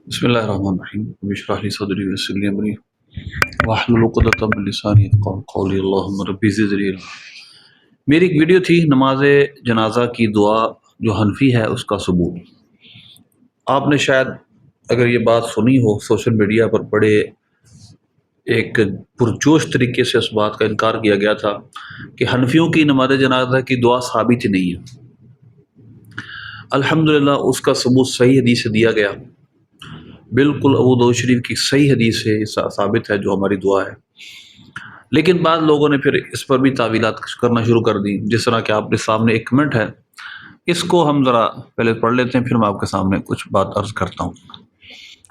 بسم اللہ الرحمن الرحیم رب اشرح لی صدری ویسر لی امری واحلل عقدۃ من لسانی یفقهوا قولی اللہم رب زدنی علما۔ میری ایک ویڈیو تھی نماز جنازہ کی دعا جو حنفی ہے اس کا ثبوت۔ آپ نے شاید اگر یہ بات سنی ہو سوشل میڈیا پر بڑے ایک پرجوش طریقے سے اس بات کا انکار کیا گیا تھا کہ حنفیوں کی نماز جنازہ کی دعا ثابت ہی نہیں ہے۔ الحمدللہ اس کا ثبوت صحیح حدیث سے دیا گیا، بالکل ابو داؤد شریف کی صحیح حدیث سے ثابت ہے جو ہماری دعا ہے۔ لیکن بعض لوگوں نے پھر اس پر بھی تعویلات کرنا شروع کر دی، جس طرح کہ آپ کے سامنے ایک کمنٹ ہے، اس کو ہم ذرا پہلے پڑھ لیتے ہیں، پھر میں آپ کے سامنے کچھ بات عرض کرتا ہوں۔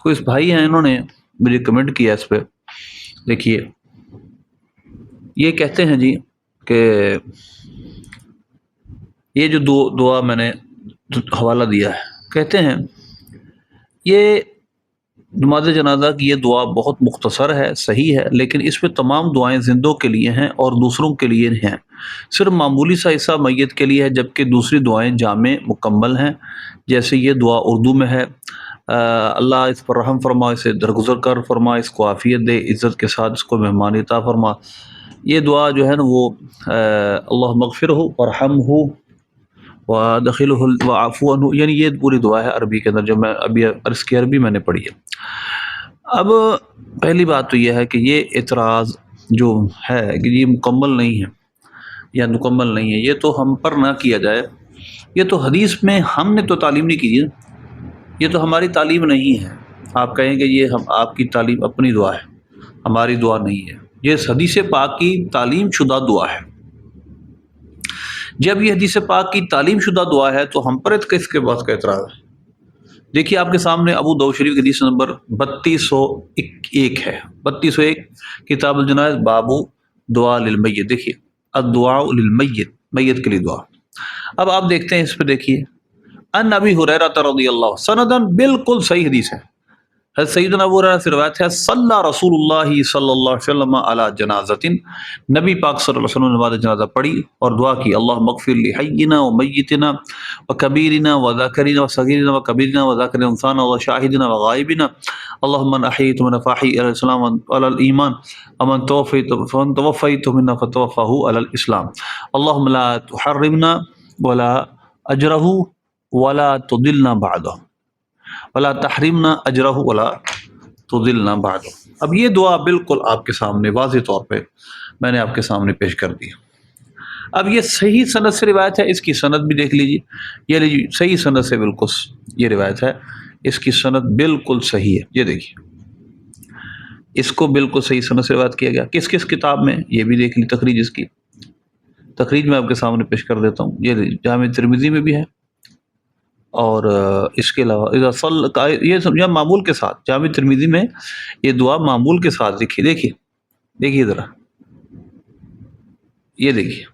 کوئی اس بھائی ہیں، انہوں نے مجھے کمنٹ کیا اس پہ، دیکھیے یہ کہتے ہیں جی کہ یہ جو دعا میں نے حوالہ دیا ہے، کہتے ہیں یہ نماز جنازہ کی یہ دعا بہت مختصر ہے، صحیح ہے، لیکن اس میں تمام دعائیں زندوں کے لیے ہیں اور دوسروں کے لیے ہیں، صرف معمولی سا حصہ میت کے لیے ہے، جبکہ دوسری دعائیں جامع مکمل ہیں۔ جیسے یہ دعا اردو میں ہے، اللہ اس پر رحم فرما، اسے درگزر کر فرما، اس کو عافیت دے، عزت کے ساتھ اس کو مہمانی عطا فرما۔ یہ دعا جو ہے نا وہ اللہ مغفر ہو ورحم ہو وَدَخِلُهُ وَعَفُوَ عَنْهُ، یعنی یہ پوری دعا ہے عربی کے اندر، جو میں ابھی عرض کی عربی میں نے پڑھی ہے۔ اب پہلی بات تو یہ ہے کہ یہ اعتراض جو ہے کہ یہ مکمل نہیں ہے یا مکمل نہیں ہے، یہ تو ہم پر نہ کیا جائے۔ یہ تو حدیث میں ہم نے تو تعلیم نہیں کی ہے، یہ تو ہماری تعلیم نہیں ہے۔ آپ کہیں کہ یہ آپ کی تعلیم اپنی دعا ہے، ہماری دعا نہیں ہے، یہ حدیث پاک کی تعلیم شدہ دعا ہے۔ جب یہ حدیث پاک کی تعلیم شدہ دعا ہے تو ہم پر کس کے بات کا اعتراض ہے؟ دیکھیے آپ کے سامنے ابو داؤد شریف کی حدیث نمبر 3201 ہے، 3201 کتاب الجنائز بابو دعا للمیت۔ دیکھیے الدعاء للمیت، میت کے لیے دعا۔ اب آپ دیکھتے ہیں اس پہ، دیکھیے ان ابی ہریرہ رضی اللہ، سندن بالکل صحیح حدیث ہے، حضرت سیدنا ابو ہریرہ سے روایت ہے، صلی رسول اللہ صلی اللہ علیہ وسلم علی جنازۃ، نبی پاک صلی اللہ علیہ وسلم نے نماز جنازہ پڑھی اور دعا کی، اللہم اغفر لحینا و میتنا و کبیرنا و ذاکرنا و صغیرنا و کبیرنا و ذاکر انسانا و شاہدنا و غائبنا، اللہم من احییت من فاحی علی الاسلام علی الایمان ومن توفیت منا فتوفہ علی الاسلام، اللہم لا تحرمنا ولا اجرہ ولا تضلنا بعدہ ولا تحرمنا اجرہ ولا تضلنا بعدہ۔ اب یہ دعا بالکل آپ کے سامنے واضح طور پہ میں نے آپ کے سامنے پیش کر دی۔ اب یہ صحیح سند سے روایت ہے، اس کی سند بھی دیکھ لیجیے، یہ لیجیے صحیح سند سے بالکل یہ روایت ہے، اس کی سند بالکل صحیح ہے، یہ دیکھیے اس کو بالکل صحیح سند سے روایت کیا گیا۔ کس کس کتاب میں، یہ بھی دیکھ لی تخریج، اس کی تخریج میں آپ کے سامنے پیش کر دیتا ہوں، یہ جامع ترمذی میں بھی ہے، اور اس کے علاوہ یہ سمجھا معمول کے ساتھ، جامع ترمذی میں یہ دعا معمول کے ساتھ لکھی، دیکھیے ذرا، یہ دیکھیے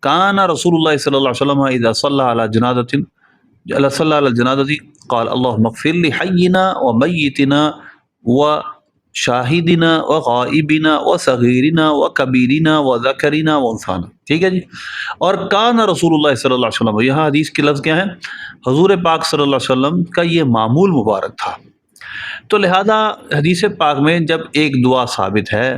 کان رسول اللہ صلی اللہ علیہ وسلم اذا صلی علی جنازۃ قال اللہم اغفر لحینا و میتنا و شاہدنا و غائبنا و صغیرنا و کبیرنا و ذکرنا و انثانا، ٹھیک ہے جی۔ اور کان رسول اللہ صلی اللہ علیہ وسلم، یہاں حدیث کے لفظ کیا ہیں؟ حضور پاک صلی اللہ علیہ وسلم کا یہ معمول مبارک تھا۔ تو لہذا حدیث پاک میں جب ایک دعا ثابت ہے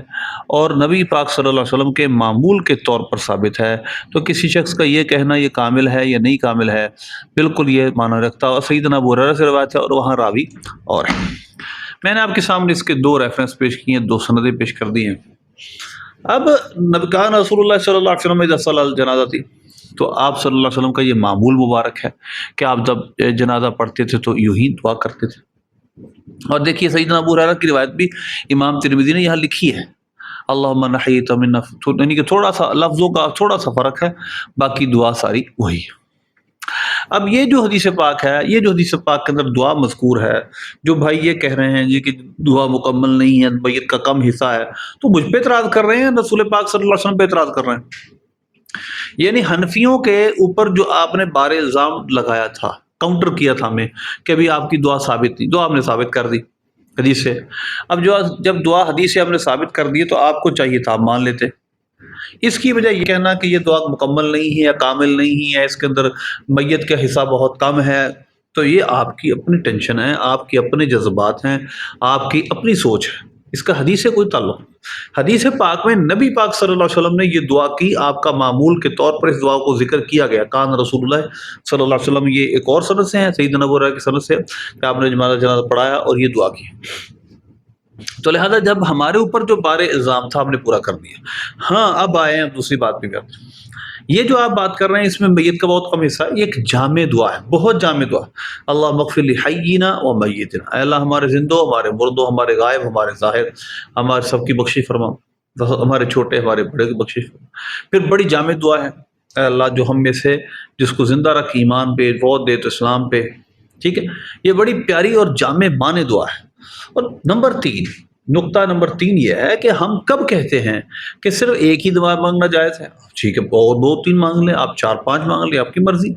اور نبی پاک صلی اللہ علیہ وسلم کے معمول کے طور پر ثابت ہے، تو کسی شخص کا یہ کہنا یہ کامل ہے یا نہیں کامل ہے، بالکل یہ معنی رکھتا ہے۔ اور سیدنا ابو ہریرہ سے روایت ہے اور وہاں راوی اور ہے۔ میں نے آپ کے سامنے اس کے دو ریفرنس پیش کیے ہیں، دو سندیں پیش کر دی ہیں۔ اب نبی کان رسول اللہ صلی اللہ علیہ وسلم اذا صلی الجنازہ تھی، تو آپ صلی اللہ علیہ وسلم کا یہ معمول مبارک ہے کہ آپ جب جنازہ پڑھتے تھے تو یوں ہی دعا کرتے تھے۔ اور دیکھیے سیدنا ابو ہریرہ کی روایت بھی امام ترمذی نے یہاں لکھی ہے، اللہم من احییت منا، یعنی کہ تھوڑا سا لفظوں کا تھوڑا سا فرق ہے، باقی دعا ساری وہی ہے۔ اب یہ جو حدیث پاک ہے، یہ جو حدیث پاک کے اندر دعا مذکور ہے، جو بھائی یہ کہہ رہے ہیں جی کہ دعا مکمل نہیں ہے، میت کا کم حصہ ہے، تو مجھ پہ اعتراض کر رہے ہیں، رسول پاک صلی اللہ علیہ وسلم پہ اعتراض کر رہے ہیں۔ یعنی حنفیوں کے اوپر جو آپ نے بار الزام لگایا تھا، کاؤنٹر کیا تھا ہمیں کہ ابھی آپ کی دعا ثابت نہیں، دعا ہم نے ثابت کر دی حدیث سے۔ اب جب دعا حدیث سے ہم نے ثابت کر دی تو آپ کو چاہیے تھا آپ مان لیتے۔ اس کی وجہ یہ کہنا کہ یہ دعا مکمل نہیں ہے یا کامل نہیں ہے، اس کے اندر میت کا حصہ بہت کم ہے، تو یہ آپ کی اپنی ٹینشن ہے، آپ کے اپنے جذبات ہیں، آپ کی اپنی سوچ ہے، اس کا حدیث سے کوئی تعلق نہیں۔ حدیث پاک میں نبی پاک صلی اللہ علیہ وسلم نے یہ دعا کی، آپ کا معمول کے طور پر اس دعا کو ذکر کیا گیا، کان رسول اللہ صلی اللہ علیہ وسلم، یہ ایک اور سند سے ہے، سیدنا ابو ہریرہ کی سند سے کہ آپ نے جنازہ پڑھایا اور یہ دعا کی۔ تو لہذا جب ہمارے اوپر جو بار الزام تھا ہم نے پورا کر دیا۔ ہاں اب آئے ہیں دوسری بات بھی کرتے ہیں۔ یہ جو آپ بات کر رہے ہیں اس میں میت کا بہت کم حصہ ہے، یہ ایک جامع دعا ہے، بہت جامع دعا۔ اللہ مغفر لحینا و میتنا، اے اللہ ہمارے زندوں، ہمارے مردوں، ہمارے غائب، ہمارے ظاہر، ہمارے سب کی بخشش فرما، ہمارے چھوٹے ہمارے بڑے کی بخشش فرما۔ پھر بڑی جامع دعا ہے، اے اللہ جو ہم میں سے جس کو زندہ رکھ ایمان پہ، موت دے تو اسلام پہ، ٹھیک ہے، یہ بڑی پیاری اور جامع معنی دعا ہے۔ اور نقطہ نمبر 3 یہ ہے کہ ہم کب کہتے ہیں کہ صرف ایک ہی دعا مانگنا جائز ہے؟ ٹھیک ہے، اور 2-3 مانگ لیں آپ، 4-5 مانگ لیں، آپ کی مرضی۔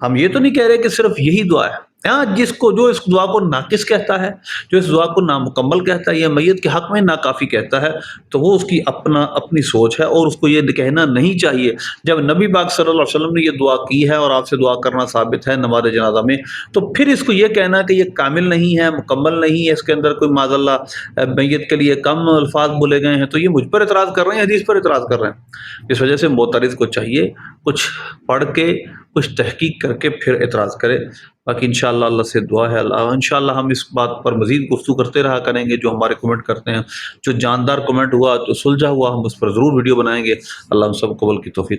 ہم یہ تو نہیں کہہ رہے کہ صرف یہی دعا ہے۔ ہاں، جو اس دعا کو ناقص کہتا ہے، جو اس دعا کو نامکمل کہتا ہے یا میت کے حق میں ناکافی کہتا ہے، تو وہ اس کی اپنی سوچ ہے، اور اس کو یہ کہنا نہیں چاہیے۔ جب نبی پاک صلی اللہ علیہ وسلم نے یہ دعا کی ہے اور آپ سے دعا کرنا ثابت ہے نماز جنازہ میں، تو پھر اس کو یہ کہنا کہ یہ کامل نہیں ہے، مکمل نہیں ہے، اس کے اندر کوئی معاذ اللہ میت کے لیے کم الفاظ بولے گئے ہیں، تو یہ مجھ پر اعتراض کر رہے ہیں، حدیث پر اعتراض کر رہے ہیں۔ اس وجہ سے معترض کو چاہیے کچھ پڑھ کے، کچھ تحقیق کر کے پھر اعتراض کرے۔ باقی انشاءاللہ اللہ سے دعا ہے، انشاءاللہ ہم اس بات پر مزید گفتگو کرتے رہا کریں گے۔ جو ہمارے کمنٹ کرتے ہیں، جو جاندار کمنٹ ہوا، جو سلجھا ہوا، ہم اس پر ضرور ویڈیو بنائیں گے۔ اللہ ہم سب کو قبول کی توفیق